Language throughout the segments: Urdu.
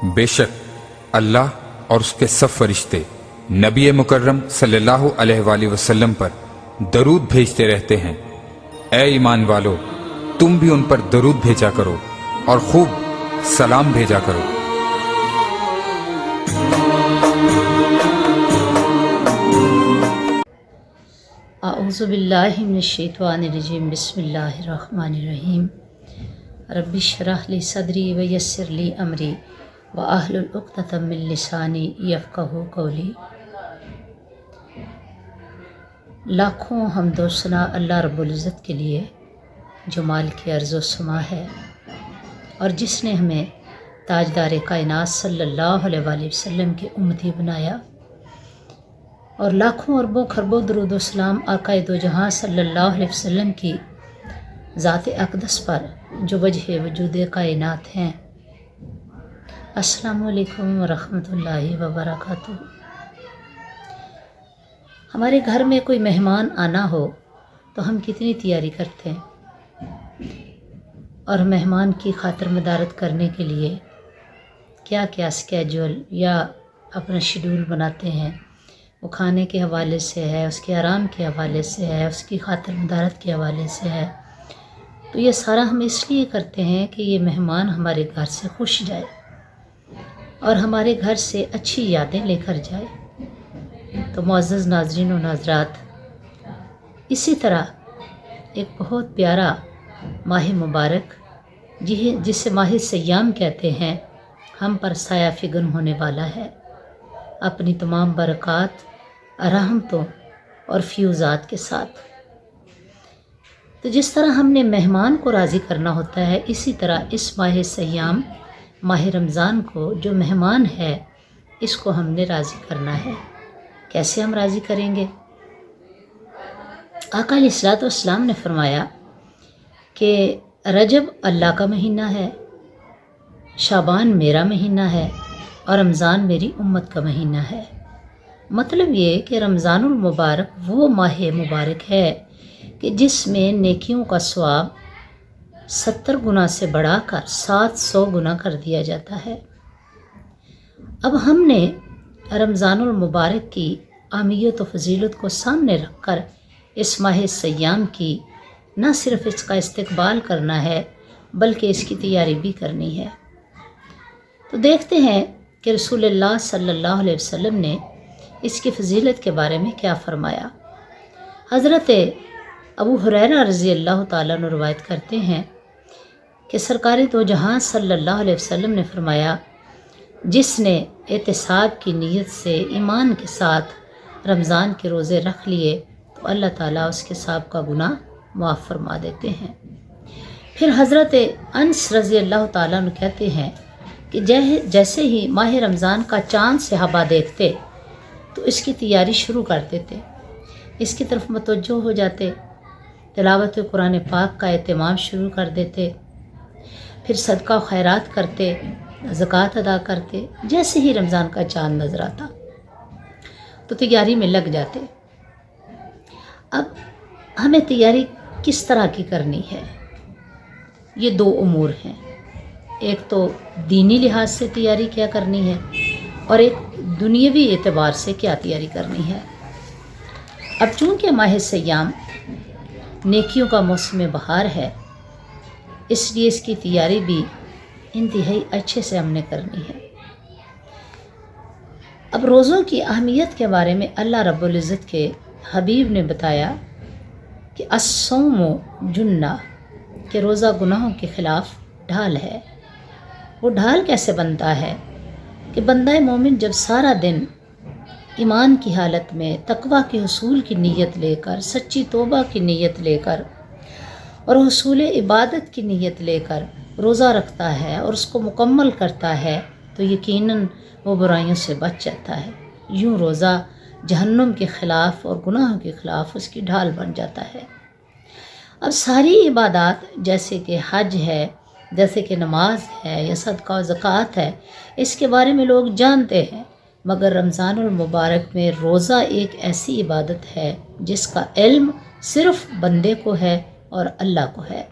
بے شک اللہ اور اس کے سب فرشتے نبی مکرم صلی اللہ علیہ وآلہ وسلم پر درود بھیجتے رہتے ہیں۔ اے ایمان والو، تم بھی ان پر درود بھیجا کرو اور خوب سلام بھیجا کرو۔ اعوذ باللہ من الشیطان الرجیم، بسم اللہ الرحمن الرحیم۔ رب اشرح لی صدری ویسر لی امری واحلل عقدۃ من لسانی یفقہوا قولی۔ لاکھوں حمد و ثنا اللہ رب العزت کے لیے جو مال کی عرض و سما ہے، اور جس نے ہمیں تاجدار کائنات صلی اللہ علیہ وآلہ وسلم کی امتی بنایا، اور لاکھوں اربوں خربوں درود و سلام آقائے دو جہاں صلی اللہ علیہ وسلم کی ذات اقدس پر جو وجہ وجود کائنات ہیں۔ السلام علیکم ورحمۃ اللہ وبرکاتہ۔ ہمارے گھر میں کوئی مہمان آنا ہو تو ہم کتنی تیاری کرتے ہیں، اور مہمان کی خاطر مدارت کرنے کے لیے کیا کیا اسکیجول یا اپنا شیڈول بناتے ہیں۔ وہ کھانے کے حوالے سے ہے، اس کے آرام کے حوالے سے ہے، اس کی خاطر مدارت کے حوالے سے ہے۔ تو یہ سارا ہم اس لیے کرتے ہیں کہ یہ مہمان ہمارے گھر سے خوش جائے اور ہمارے گھر سے اچھی یادیں لے کر جائے۔ تو معزز ناظرین و ناظرات، اسی طرح ایک بہت پیارا ماہ مبارک جسے ماہ سیام کہتے ہیں، ہم پر سایہ فگن ہونے والا ہے، اپنی تمام برکات، رحمتوں اور فیوزات کے ساتھ۔ تو جس طرح ہم نے مہمان کو راضی کرنا ہوتا ہے، اسی طرح اس ماہ سیام، ماہ رمضان کو جو مہمان ہے، اس کو ہم نے راضی کرنا ہے۔ کیسے ہم راضی کریں گے؟ آقا علیہ الصلوۃ والسلام نے فرمایا کہ رجب اللہ کا مہینہ ہے، شعبان میرا مہینہ ہے، اور رمضان میری امت کا مہینہ ہے۔ مطلب یہ کہ رمضان المبارک وہ ماہ مبارک ہے کہ جس میں نیکیوں کا ثواب 70 گنا سے بڑھا کر 700 گنا کر دیا جاتا ہے۔ اب ہم نے رمضان المبارک کی اہمیت و فضیلت کو سامنے رکھ کر اس ماہ سیام کی نہ صرف اس کا استقبال کرنا ہے بلکہ اس کی تیاری بھی کرنی ہے۔ تو دیکھتے ہیں کہ رسول اللہ صلی اللہ علیہ وسلم نے اس کی فضیلت کے بارے میں کیا فرمایا۔ حضرت ابو ہریرہ رضی اللہ تعالیٰ عنہ روایت کرتے ہیں کہ سرکار دو جہاں صلی اللہ علیہ وسلم نے فرمایا، جس نے احتساب کی نیت سے ایمان کے ساتھ رمضان کے روزے رکھ لیے تو اللہ تعالیٰ اس کے سابقہ گناہ معاف فرما دیتے ہیں۔ پھر حضرت انس رضی اللہ تعالیٰ عنہ کہتے ہیں کہ جیسے ہی ماہ رمضان کا چاند صحابہ دیکھتے تو اس کی تیاری شروع کر دیتے، اس کی طرف متوجہ ہو جاتے، تلاوت قرآن پاک کا اہتمام شروع کر دیتے، پھر صدقہ و خیرات کرتے، زکوٰۃ ادا کرتے۔ جیسے ہی رمضان کا چاند نظر آتا تو تیاری میں لگ جاتے۔ اب ہمیں تیاری کس طرح کی کرنی ہے؟ یہ دو امور ہیں، ایک تو دینی لحاظ سے تیاری کیا کرنی ہے، اور ایک دنیاوی اعتبار سے کیا تیاری کرنی ہے۔ اب چونکہ ماہ سیام نیکیوں کا موسم بہار ہے، اس لیے اس کی تیاری بھی انتہائی اچھے سے ہم نے کرنی ہے۔ اب روزوں کی اہمیت کے بارے میں اللہ رب العزت کے حبیب نے بتایا کہ الصوم جنہ، کہ روزہ گناہوں کے خلاف ڈھال ہے۔ وہ ڈھال کیسے بنتا ہے؟ کہ بندہ مومن جب سارا دن ایمان کی حالت میں تقوی کے حصول کی نیت لے کر، سچی توبہ کی نیت لے کر اور حصول عبادت کی نیت لے کر روزہ رکھتا ہے اور اس کو مکمل کرتا ہے تو یقیناً وہ برائیوں سے بچ جاتا ہے۔ یوں روزہ جہنم کے خلاف اور گناہوں کے خلاف اس کی ڈھال بن جاتا ہے۔ اب ساری عبادات جیسے کہ حج ہے، جیسے کہ نماز ہے یا صدقہ و زکوٰۃ ہے، اس کے بارے میں لوگ جانتے ہیں، مگر رمضان المبارک میں روزہ ایک ایسی عبادت ہے جس کا علم صرف بندے کو ہے اور اللہ کو ہے۔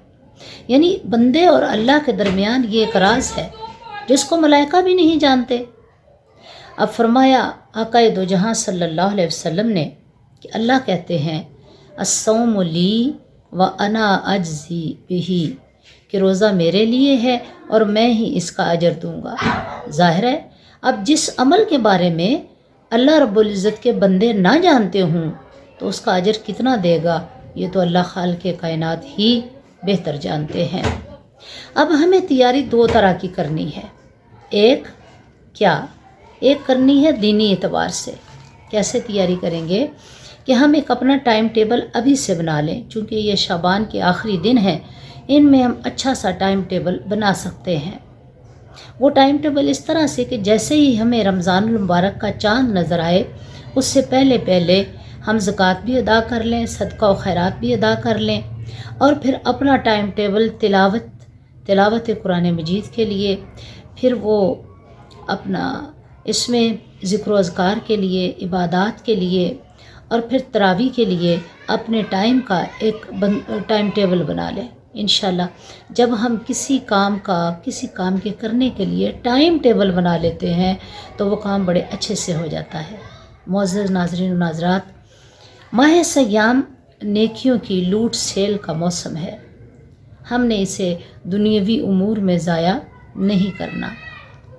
یعنی بندے اور اللہ کے درمیان یہ ایک راز ہے جس کو ملائکہ بھی نہیں جانتے۔ اب فرمایا آقا دو جہاں صلی اللہ علیہ وسلم نے کہ اللہ کہتے ہیں الصوم لی و انا اجزی بہی، کہ روزہ میرے لیے ہے اور میں ہی اس کا اجر دوں گا۔ ظاہر ہے اب جس عمل کے بارے میں اللہ رب العزت کے بندے نہ جانتے ہوں تو اس کا اجر کتنا دے گا، یہ تو اللہ خالق کائنات ہی بہتر جانتے ہیں۔ اب ہمیں تیاری دو طرح کی کرنی ہے۔ ایک کرنی ہے دینی اعتبار سے۔ کیسے تیاری کریں گے کہ ہم ایک اپنا ٹائم ٹیبل ابھی سے بنا لیں، چونکہ یہ شعبان کے آخری دن ہیں، ان میں ہم اچھا سا ٹائم ٹیبل بنا سکتے ہیں۔ وہ ٹائم ٹیبل اس طرح سے کہ جیسے ہی ہمیں رمضان المبارک کا چاند نظر آئے اس سے پہلے ہم زکوٰۃ بھی ادا کر لیں، صدقہ و خیرات بھی ادا کر لیں، اور پھر اپنا ٹائم ٹیبل تلاوت قرآن مجید کے لیے، پھر وہ اپنا اس میں ذکر و اذکار کے لیے، عبادات کے لیے، اور پھر تراویح کے لیے اپنے ٹائم کا ایک ٹائم ٹیبل بنا لیں۔ انشاءاللہ جب ہم کسی کام کے کرنے کے لیے ٹائم ٹیبل بنا لیتے ہیں تو وہ کام بڑے اچھے سے ہو جاتا ہے۔ معزز ناظرین و ناظرات، ماہ سیام نیکیوں کی لوٹ سیل کا موسم ہے۔ ہم نے اسے دنیاوی امور میں ضائع نہیں کرنا،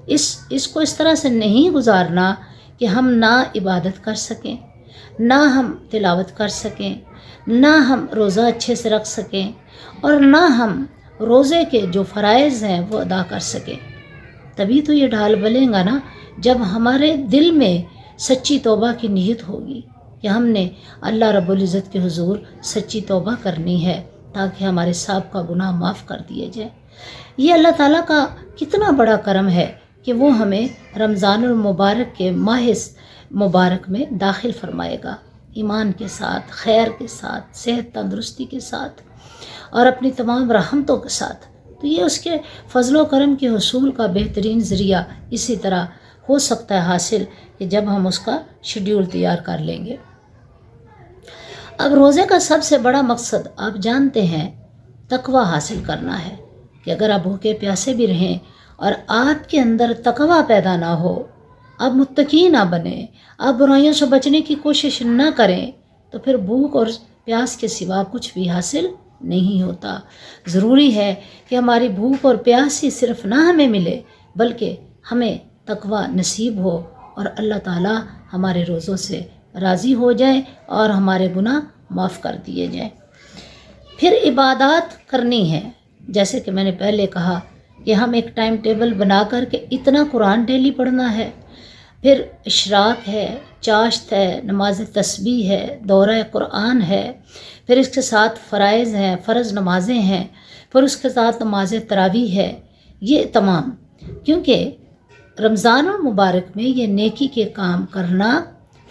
اس کو اس طرح سے نہیں گزارنا کہ ہم نہ عبادت کر سکیں، نہ ہم تلاوت کر سکیں، نہ ہم روزہ اچھے سے رکھ سکیں، اور نہ ہم روزے کے جو فرائض ہیں وہ ادا کر سکیں۔ تبھی تو یہ ڈھال بلیں گا نا جب ہمارے دل میں سچی توبہ کی نیت ہوگی کہ ہم نے اللہ رب العزت کے حضور سچی توبہ کرنی ہے تاکہ ہمارے سابقہ گناہ معاف کر دیے جائیں۔ یہ اللہ تعالیٰ کا کتنا بڑا کرم ہے کہ وہ ہمیں رمضان المبارک کے ماہ مبارک میں داخل فرمائے گا، ایمان کے ساتھ، خیر کے ساتھ، صحت تندرستی کے ساتھ، اور اپنی تمام رحمتوں کے ساتھ۔ تو یہ اس کے فضل و کرم کے حصول کا بہترین ذریعہ اسی طرح ہو سکتا ہے حاصل کہ جب ہم اس کا شیڈیول تیار کر لیں گے۔ اب روزے کا سب سے بڑا مقصد آپ جانتے ہیں تقوی حاصل کرنا ہے، کہ اگر آپ بھوکے پیاسے بھی رہیں اور آپ کے اندر تقوی پیدا نہ ہو، آپ متقی نہ بنیں، آپ برائیوں سے بچنے کی کوشش نہ کریں، تو پھر بھوک اور پیاس کے سوا کچھ بھی حاصل نہیں ہوتا۔ ضروری ہے کہ ہماری بھوک اور پیاس ہی صرف نہ ہمیں ملے بلکہ ہمیں تقوی نصیب ہو اور اللہ تعالی ہمارے روزوں سے راضی ہو جائے اور ہمارے گناہ معاف کر دیے جائیں۔ پھر عبادات کرنی ہے، جیسے کہ میں نے پہلے کہا کہ ہم ایک ٹائم ٹیبل بنا کر کے اتنا قرآن ڈیلی پڑھنا ہے، پھر اشراق ہے، چاشت ہے، نماز تسبیح ہے، دورہ قرآن ہے، پھر اس کے ساتھ فرائض ہیں، فرض نمازیں ہیں، پھر اس کے ساتھ نماز تراویح ہے، یہ تمام، کیونکہ رمضان المبارک میں یہ نیکی کے کام کرنا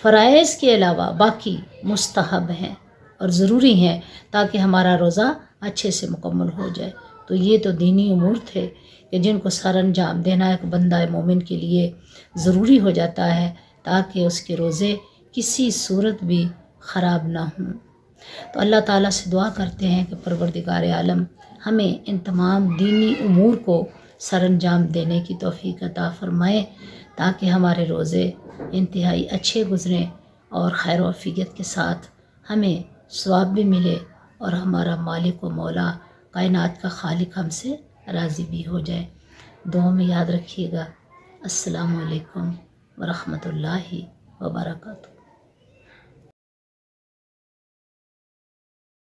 فرائض کے علاوہ باقی مستحب ہیں اور ضروری ہیں تاکہ ہمارا روزہ اچھے سے مکمل ہو جائے۔ تو یہ تو دینی امور تھے کہ جن کو سر انجام دینا ایک بندہ مومن کے لیے ضروری ہو جاتا ہے تاکہ اس کے روزے کسی صورت بھی خراب نہ ہوں۔ تو اللہ تعالیٰ سے دعا کرتے ہیں کہ پروردگار عالم ہمیں ان تمام دینی امور کو سر انجام دینے کی توفیق عطا فرمائے تاکہ ہمارے روزے انتہائی اچھے گزریں اور خیر و عافیت کے ساتھ ہمیں ثواب بھی ملے اور ہمارا مالک و مولا کائنات کا خالق ہم سے راضی بھی ہو جائے۔ دعاؤں میں یاد رکھیے گا۔ السلام علیکم ورحمۃ اللہ وبرکاتہ۔